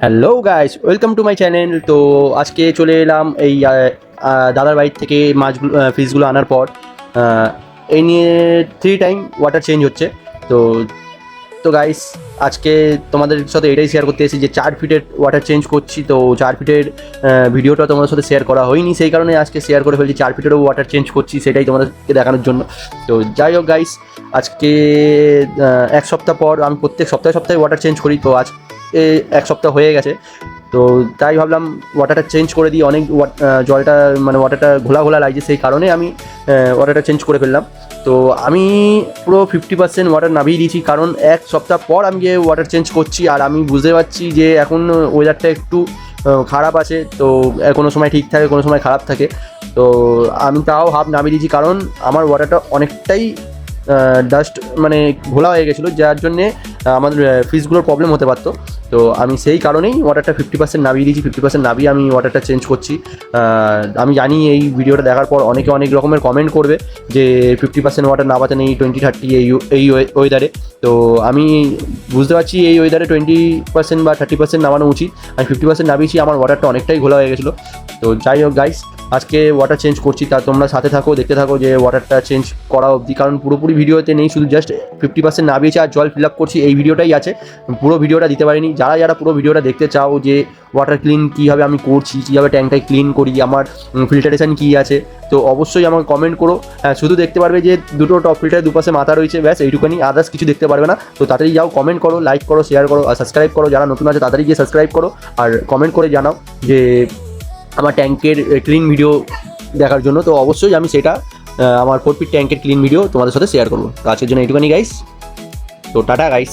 Hello guys, welcome to my channel. তো আজকে চলে এলাম এই দাদার বাড়ির থেকে মাছগুলো ফিশগুলো আনার পর এই নিয়ে 3 টাইম ওয়াটার চেঞ্জ হচ্ছে। তো তো গাইস, আজকে তোমাদের সাথে এটাই শেয়ার করতে এসেছি যে 4 ফিটের ওয়াটার চেঞ্জ করছি। তো 4 ফিটের ভিডিওটা তোমাদের সাথে শেয়ার করা হয়নি, সেই কারণে আজকে শেয়ার করে ফেলছি। 4 ফিটেরও ওয়াটার চেঞ্জ করছি, সেটাই তোমাদেরকে দেখানোর জন্য। তো যাই হোক গাইস, আজকে 1 সপ্তাহ পর আমি প্রত্যেক সপ্তাহে সপ্তাহে ওয়াটার চেঞ্জ করি। তো আজ 1 সপ্তাহ হয়ে গেছে, তো তাই ভাবলাম ওয়াটারটা চেঞ্জ করে দিই। অনেক জলটা মানে ওয়াটারটা ঘোলা ঘোলা লাগছে, সেই কারণে আমি ওয়াটারটা চেঞ্জ করে ফেললাম। তো আমি পুরো 50% ওয়াটার নামিয়ে দিয়েছি, কারণ 1 সপ্তাহ পর আমি যে ওয়াটার চেঞ্জ করছি। আর আমি বুঝতে পারছি যে এখন ওয়েদারটা একটু খারাপ আছে। তো কোনো সময় ঠিক থাকে, কোনো সময় খারাপ থাকে। তো আমি তাও হাফ নামিয়ে দিয়েছি, কারণ আমার ওয়াটারটা অনেকটাই ডাস্ট মানে ঘোলা হয়ে গেছিলো, যার জন্যে আমাদের ফিশগুলোর প্রবলেম হতে পারতো। তো আমি সেই কারণেই ওয়াটারটা 50% নামিয়ে দিয়েছি। 50% নামিয়ে আমি ওয়াটারটা চেঞ্জ করছি। আমি জানি এই ভিডিওটা দেখার পর অনেকে অনেক রকমের কমেন্ট করবে যে 50% ওয়াটার নামাতে নেই 20-30 এই ওয়েদারে। তো আমি বুঝতে পারছি এই ওয়েদারে 20% বা 30% নামানো উচিত। আমি 50% নামিয়েছি, আমার ওয়াটারটা অনেকটাই ঘোলা হয়ে গেছিলো। তো যাই হোক গাইস, আজকে ওয়াটার চেঞ্জ করছি, তা তোমরা সাথে থাকো, দেখতে থাকো যে ওয়াটারটা চেঞ্জ করা অবধি। কারণ পুরোপুরি ভিডিওতে নেই, শুধু জাস্ট 50% নামিয়েছি আর জল ফিল আপ করছি, এই ভিডিওটাই আছে। পুরো ভিডিওটা দিতে পারিনি। যারা যারা পুরো ভিডিওটা দেখতে চাও যে ওয়াটার ক্লিন কীভাবে আমি করছি, কীভাবে ট্যাঙ্কটাই ক্লিন করি, আমার ফিল্টারেশন কী আছে, তো অবশ্যই আমাকে কমেন্ট করো। শুধু দেখতে পারবে যে দুটো টপ ফিল্টার দুপাশে মাথা রয়েছে, ব্যাস এইটুকুনি, আদার্স কিছু দেখতে পারবে না। তো তাড়াতাড়ি যাও, কমেন্ট করো, লাইক করো, শেয়ার করো আর সাবস্ক্রাইব করো। যারা নতুন আছে তাড়াতাড়ি গিয়ে সাবস্ক্রাইব করো আর কমেন্ট করে জানাও যে আমার ট্যাঙ্কের ক্লিন ভিডিও দেখার জন্য। তো অবশ্যই আমি সেটা আমার 4 ফিট ট্যাঙ্কের ক্লিন ভিডিও তোমাদের সাথে শেয়ার করবো। তো আজকের জন্য এইটুখানি গাইস, তো টাটা গাইস।